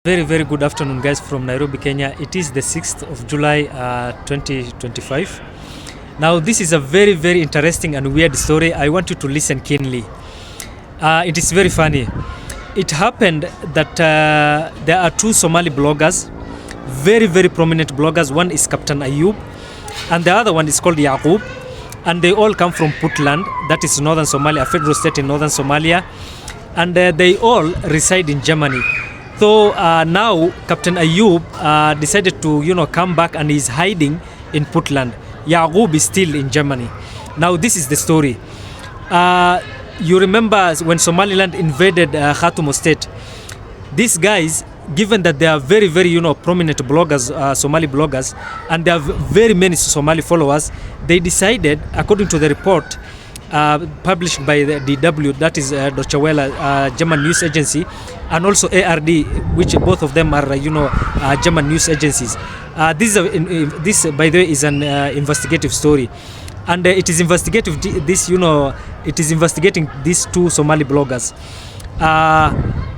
Very good afternoon, guys, from Nairobi, Kenya. It is the 6th of July 2025. Now, this is a very interesting and weird story. I want you to listen keenly. It is very funny. It happened that there are two Somali bloggers, very prominent bloggers. One is Captain Ayub, and the other one is called Yaqub. And they all come from Puntland, that is northern Somalia, a federal state in northern Somalia. And they all reside in Germany. So now Captain Ayub decided to come back, and he's hiding in Puntland. Yaqub is still in Germany. Now this is the story. You remember when Somaliland invaded Khartoum state? These guys, given that they are very prominent bloggers, Somali bloggers, and they have very many Somali followers, they decided, according to the report published by the DW, that is Deutsche Welle, German news agency, and also ARD, which both of them are German news agencies. This by the way is an investigative story, and it is investigative. It is investigating these two Somali bloggers.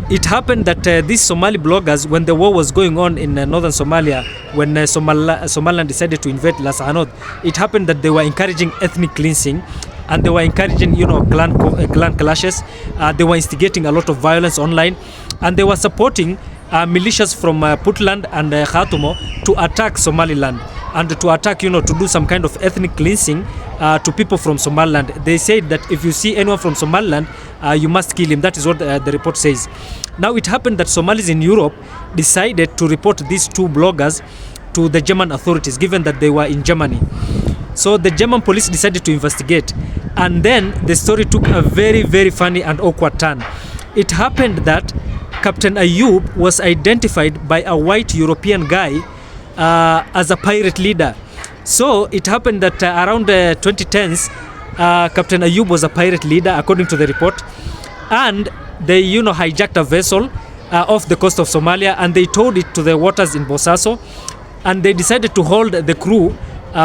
It happened that these Somali bloggers, when the war was going on in northern Somalia, when Somaliland decided to invade Las Anod, it happened that they were encouraging ethnic cleansing, and they were encouraging clan clashes. They were instigating a lot of violence online, and they were supporting militias from Puntland and Khartoum to attack Somaliland, and to attack, to do some kind of ethnic cleansing to people from Somaliland. They said that if you see anyone from Somaliland, you must kill him. That is what the report says. Now it happened that Somalis in Europe decided to report these two bloggers to the German authorities, given that they were in Germany. So the German police decided to investigate, and then the story took a very funny and awkward turn. It happened that Captain Ayub was identified by a white European guy as a pirate leader. So it happened that around the 2010s, Captain Ayub was a pirate leader, according to the report, and they hijacked a vessel off the coast of Somalia, and they towed it to the waters in Bosaso, and they decided to hold the crew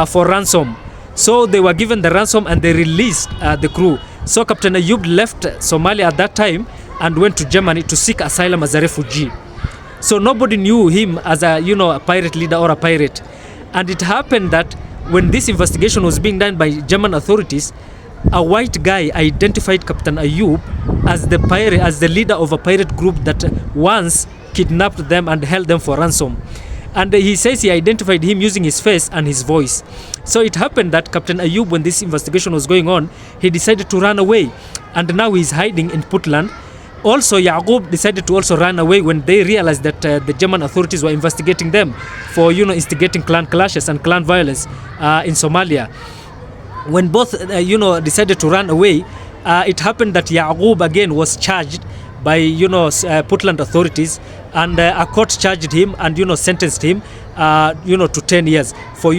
for ransom. So they were given the ransom, and they released the crew. So Captain Ayub left Somalia at that time and went to Germany to seek asylum as a refugee. So nobody knew him as a a pirate leader or a pirate. And it happened that when this investigation was being done by German authorities, a white guy identified Captain Ayub as the leader of a pirate group that once kidnapped them and held them for ransom. And he says he identified him using his face and his voice. So it happened that Captain Ayub, when this investigation was going on, he decided to run away, and now he's hiding in Puntland. Also, Yaqub decided to also run away when they realized that the German authorities were investigating them for instigating clan clashes and clan violence in Somalia. When both decided to run away, it happened that Yaqub again was charged by Puntland authorities, and a court charged him and sentenced him to 10 years for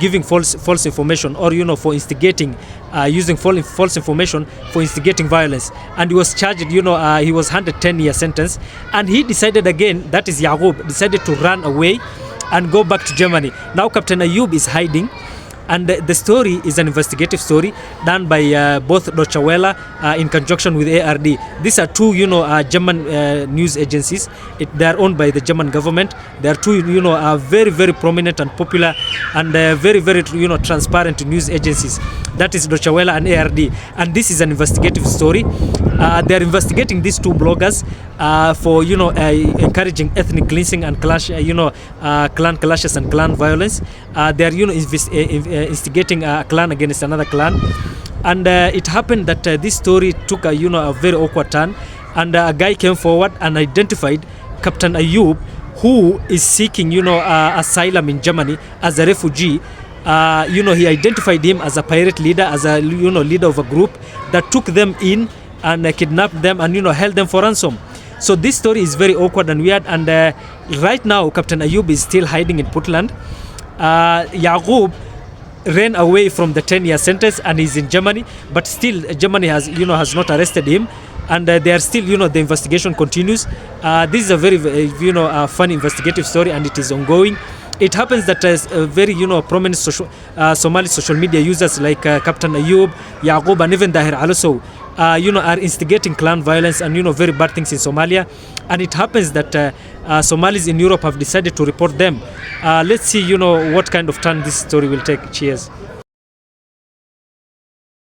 giving false information, or for instigating using false information for instigating violence. And he was charged, he was handed 10-year sentence, and he decided again, that is Yaqub, decided to run away and go back to Germany. Now Captain Ayub is hiding, and the story is an investigative story done by both Deutsche Welle in conjunction with ARD. These are two, German news agencies. They are owned by the German government. They are two, very prominent and popular and very transparent news agencies. That is Deutsche Welle and ARD. And this is an investigative story. They are investigating these two bloggers for encouraging ethnic cleansing and clan clashes and clan violence. They are instigating a clan against another clan, and it happened that this story took a very awkward turn, and a guy came forward and identified Captain Ayub, who is seeking asylum in Germany as a refugee. He identified him as a pirate leader, as a leader of a group that took them in and kidnapped them and held them for ransom. So this story is very awkward and weird, and right now Captain Ayub is still hiding in Puntland. Yaqub ran away from the 10-year sentence and he's in Germany, but still Germany has not arrested him, and they are still the investigation continues. This is a very funny investigative story, and it is ongoing. It happens that very prominent Somali social media users like Captain Ayub, Yaqub, and even Dahir also are instigating clan violence and very bad things in Somalia. And it happens that Somalis in Europe have decided to report them. Let's see what kind of turn this story will take. Cheers.